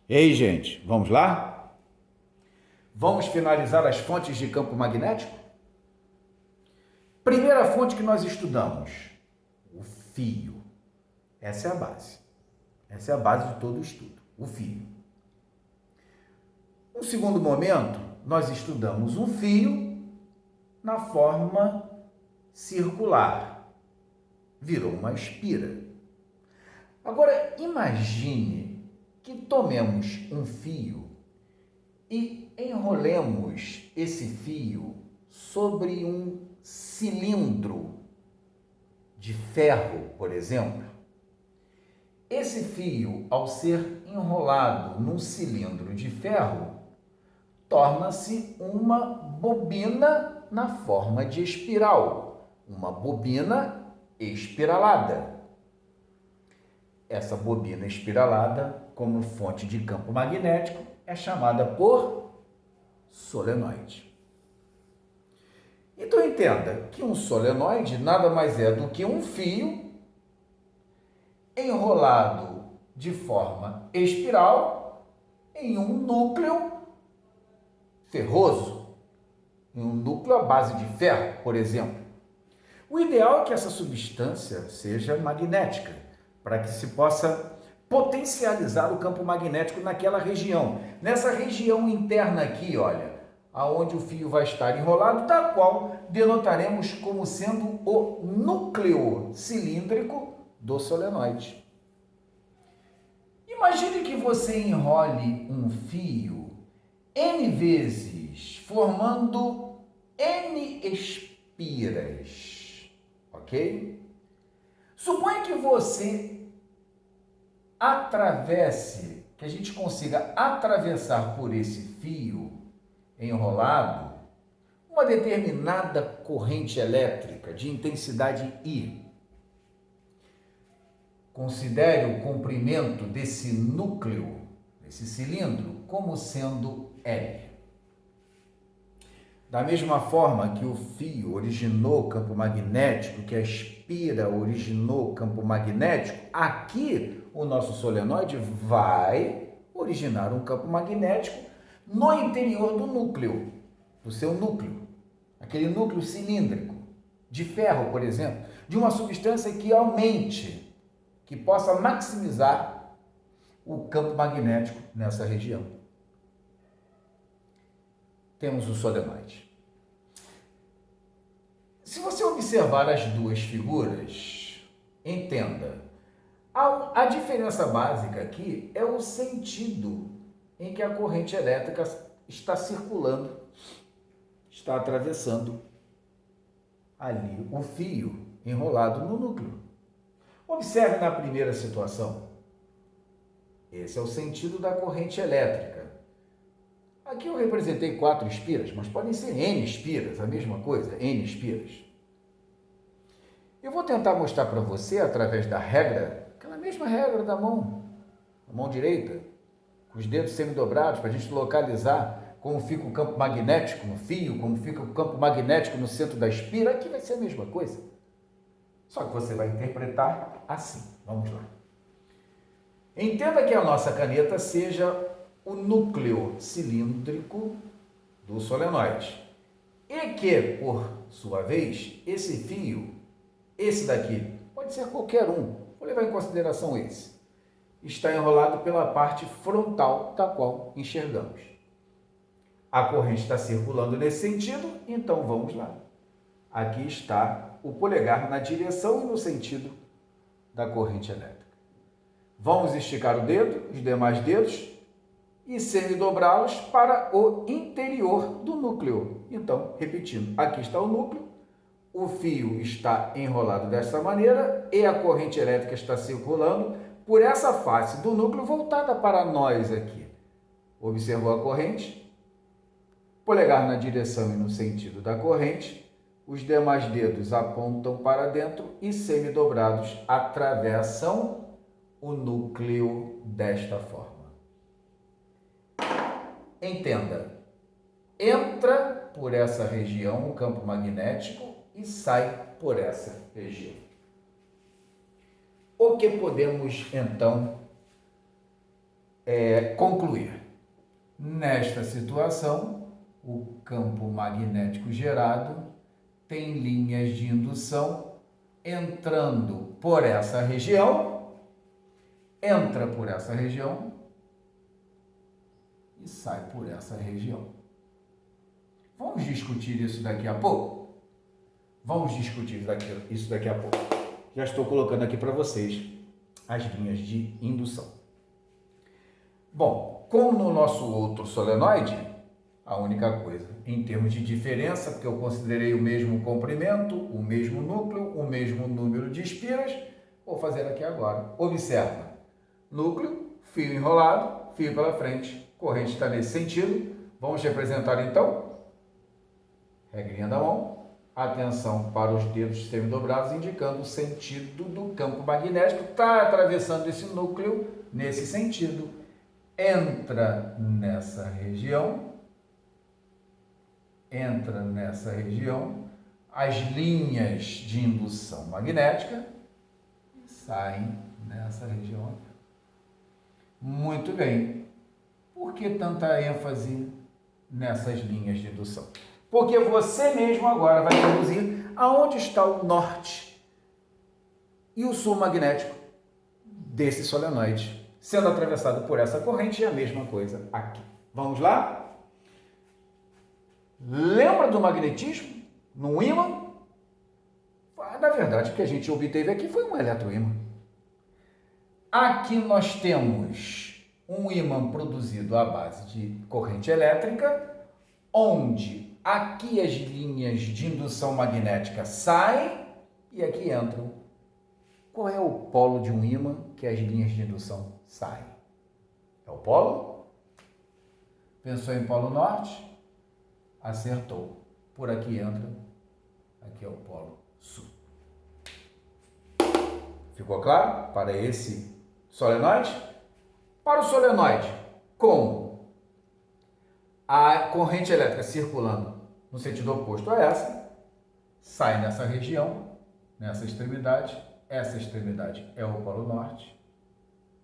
Ei, gente, vamos lá? Vamos finalizar as fontes de campo magnético? Primeira fonte que nós estudamos, o fio. Essa é a base. Essa é a base de todo o estudo, o fio. No segundo momento, nós estudamos um fio na forma circular. Virou uma espira. Agora, imagine que tomemos um fio e enrolemos esse fio sobre um cilindro de ferro, por exemplo. Esse fio, ao ser enrolado num cilindro de ferro, torna-se uma bobina na forma de espiral, uma bobina espiralada. Essa bobina espiralada, como fonte de campo magnético, é chamada por solenoide. Então entenda que um solenoide nada mais é do que um fio enrolado de forma espiral em um núcleo ferroso, em um núcleo à base de ferro, por exemplo. O ideal é que essa substância seja magnética, para que se possa potencializar o campo magnético naquela região. Nessa região interna aqui, olha, aonde o fio vai estar enrolado, da qual denotaremos como sendo o núcleo cilíndrico do solenoide. Imagine que você enrole um fio N vezes, formando N espiras, ok? Suponha que você atravesse, que a gente consiga atravessar por esse fio enrolado uma determinada corrente elétrica de intensidade I. Considere o comprimento desse núcleo, desse cilindro, como sendo L. Da mesma forma que o fio originou campo magnético, que a espira originou campo magnético, aqui o nosso solenoide vai originar um campo magnético no interior do núcleo, do seu núcleo, aquele núcleo cilíndrico, de ferro, por exemplo, de uma substância que aumente, que possa maximizar o campo magnético nessa região. Temos o solenoide. Se você observar as duas figuras, entenda, a diferença básica aqui é o sentido em que a corrente elétrica está circulando, está atravessando ali o fio enrolado no núcleo. Observe na primeira situação. Esse é o sentido da corrente elétrica. Aqui eu representei 4 espiras, mas podem ser N espiras, a mesma coisa, N espiras. Eu vou tentar mostrar para você, através da regra, aquela mesma regra da mão, a mão direita, com os dedos semidobrados, para a gente localizar como fica o campo magnético no fio, como fica o campo magnético no centro da espira. Aqui vai ser a mesma coisa. Só que você vai interpretar assim. Vamos lá. Entenda que a nossa caneta seja o núcleo cilíndrico do solenoide. E que, por sua vez, esse fio, esse daqui, pode ser qualquer um, vou levar em consideração esse, está enrolado pela parte frontal da qual enxergamos. A corrente está circulando nesse sentido, então vamos lá. Aqui está o polegar na direção e no sentido da corrente elétrica. Vamos esticar o dedo, os demais dedos, e semidobrá-los para o interior do núcleo. Então, repetindo, aqui está o núcleo, o fio está enrolado desta maneira e a corrente elétrica está circulando por essa face do núcleo voltada para nós aqui. Observou a corrente? Polegar na direção e no sentido da corrente, os demais dedos apontam para dentro e semidobrados atravessam o núcleo desta forma. Entenda, entra por essa região o campo magnético e sai por essa região. O que podemos, então, concluir. Nesta situação, o campo magnético gerado tem linhas de indução entrando por essa região, entra por essa região e sai por essa região. Vamos discutir isso daqui a pouco? Vamos discutir isso daqui a pouco. Já estou colocando aqui para vocês as linhas de indução. Bom, como no nosso outro solenoide, a única coisa, em termos de diferença, porque eu considerei o mesmo comprimento, o mesmo núcleo, o mesmo número de espiras, vou fazer aqui agora. Observa, núcleo, fio enrolado, fio pela frente, corrente está nesse sentido. Vamos representar então, regrinha da mão, atenção para os dedos semidobrados, indicando o sentido do campo magnético, está atravessando esse núcleo nesse sentido, entra nessa região, as linhas de indução magnética e saem nessa região aqui. Muito bem. Por que tanta ênfase nessas linhas de indução? Porque você mesmo agora vai deduzir aonde está o norte e o sul magnético desse solenoide, sendo atravessado por essa corrente, e a mesma coisa aqui. Vamos lá? Lembra do magnetismo num ímã? Na verdade, o que a gente obteve aqui foi um eletroímã. Aqui nós temos um ímã produzido à base de corrente elétrica, onde aqui as linhas de indução magnética saem e aqui entram. Qual é o polo de um ímã que as linhas de indução saem? É o polo? Pensou em polo norte? Acertou. Por aqui entra, aqui é o polo sul. Ficou claro? Para esse solenoide? Para o solenoide, com a corrente elétrica circulando no sentido oposto a essa, sai nessa região, nessa extremidade. Essa extremidade é o polo norte,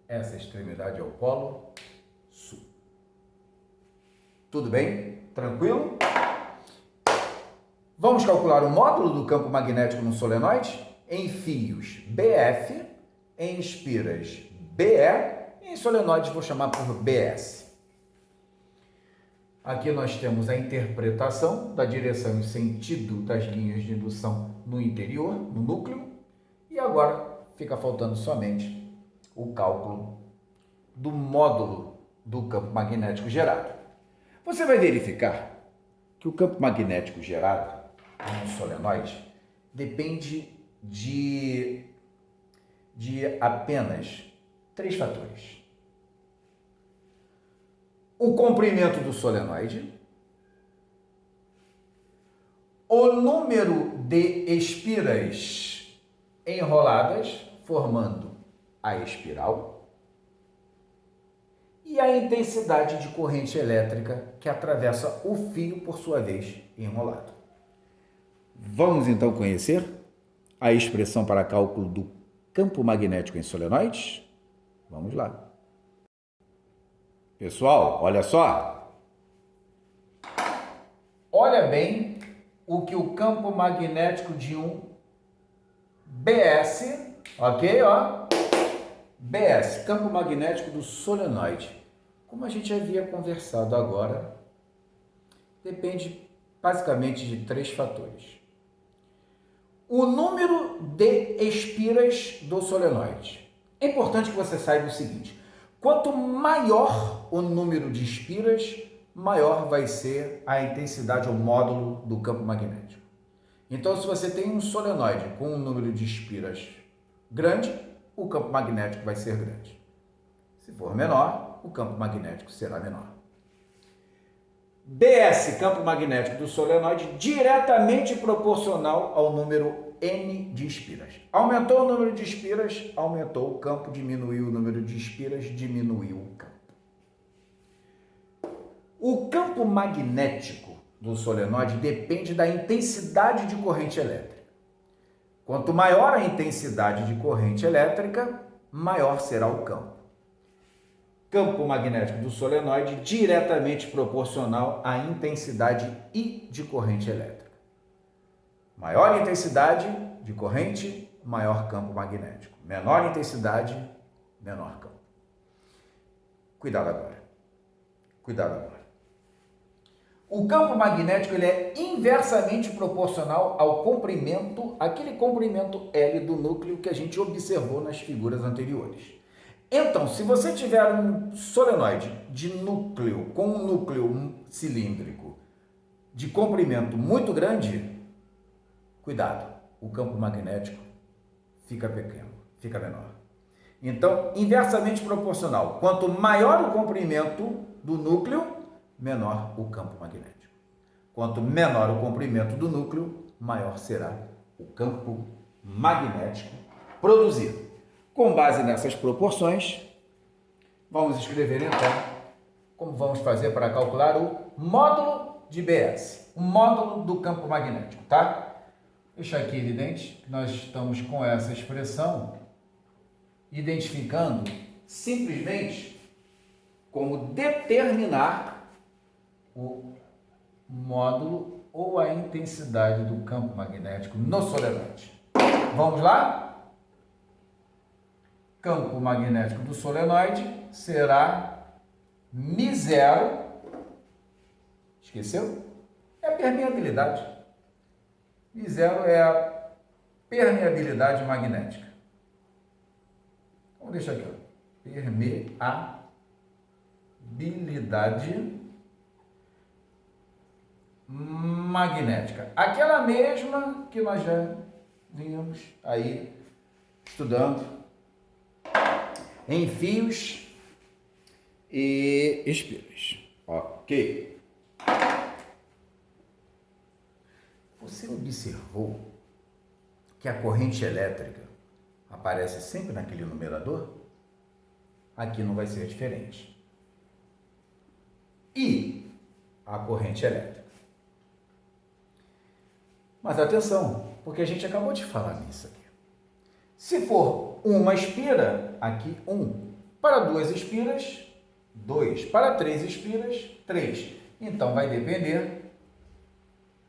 essa extremidade é o polo sul. Tudo bem? Tranquilo? Vamos calcular o módulo do campo magnético no solenoide em fios BF, em espiras BE, e em solenoides vou chamar por BS. Aqui nós temos a interpretação da direção e sentido das linhas de indução no interior, no núcleo, e agora fica faltando somente o cálculo do módulo do campo magnético gerado. Você vai verificar que o campo magnético gerado em um solenoide depende de apenas 3 fatores. O comprimento do solenoide, o número de espiras enroladas formando a espiral e a intensidade de corrente elétrica que atravessa o fio, por sua vez, enrolado. Vamos então conhecer a expressão para cálculo do campo magnético em solenoides? Vamos lá. Pessoal, olha só. Olha bem o que o campo magnético de um BS, ok? Ó, BS, campo magnético do solenoide. Como a gente havia conversado agora, depende basicamente de 3 fatores. O número de espiras do solenoide. É importante que você saiba o seguinte: quanto maior o número de espiras, maior vai ser a intensidade ou módulo do campo magnético. Então, se você tem um solenoide com um número de espiras grande, o campo magnético vai ser grande. Se for menor, o campo magnético será menor. BS, campo magnético do solenoide, diretamente proporcional ao número N de espiras. Aumentou o número de espiras, aumentou o campo, diminuiu o número de espiras, diminuiu o campo. O campo magnético do solenoide depende da intensidade de corrente elétrica. Quanto maior a intensidade de corrente elétrica, maior será o campo. campo magnético do solenoide diretamente proporcional à intensidade I de corrente elétrica. Maior intensidade de corrente, maior campo magnético. Menor intensidade, menor campo. Cuidado agora. Cuidado agora. O campo magnético ele é inversamente proporcional ao comprimento, aquele comprimento L do núcleo que a gente observou nas figuras anteriores. Então, se você tiver um solenoide de núcleo com um núcleo cilíndrico de comprimento muito grande, cuidado, o campo magnético fica pequeno, fica menor. Então, inversamente proporcional. Quanto maior o comprimento do núcleo, menor o campo magnético. Quanto menor o comprimento do núcleo, maior será o campo magnético produzido. Com base nessas proporções, vamos escrever então como vamos fazer para calcular o módulo de BS, o módulo do campo magnético, tá? Deixa aqui evidente que nós estamos com essa expressão identificando simplesmente como determinar o módulo ou a intensidade do campo magnético no solenoide. Vamos lá? Campo magnético do solenoide será μ0. Esqueceu? É a permeabilidade. μ0 é a permeabilidade magnética. Vamos deixar aqui, ó. Permeabilidade magnética. Aquela mesma que nós já vimos aí estudando em fios e espiras. Ok. Você observou que a corrente elétrica aparece sempre naquele numerador? Aqui não vai ser diferente. E a corrente elétrica. Mas atenção, porque a gente acabou de falar nisso aqui. Se for uma espira, aqui 1. Para 2 espiras, 2. Para 3 espiras, 3. Então vai depender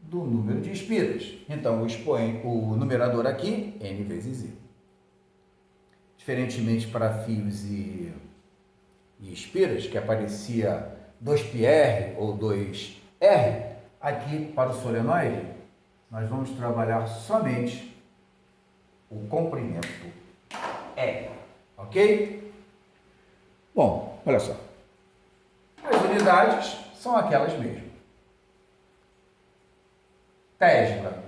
do número de espiras. Então o numerador aqui, N vezes I. Diferentemente para fios e espiras, que aparecia 2πr ou 2R, aqui para o solenoide, nós vamos trabalhar somente o comprimento L, ok? Bom, olha só. As unidades são aquelas mesmas. Tesla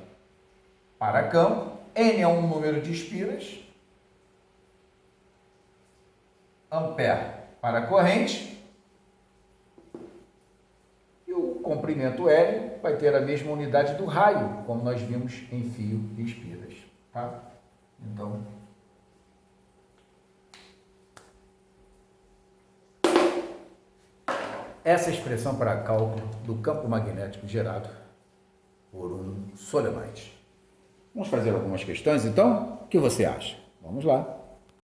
para campo, N é um número de espiras, ampere para corrente, e o comprimento L vai ter a mesma unidade do raio, como nós vimos em fio e espiras, tá? Então, essa expressão para cálculo do campo magnético gerado por um solenoide. Vamos fazer algumas questões, então? O que você acha? Vamos lá.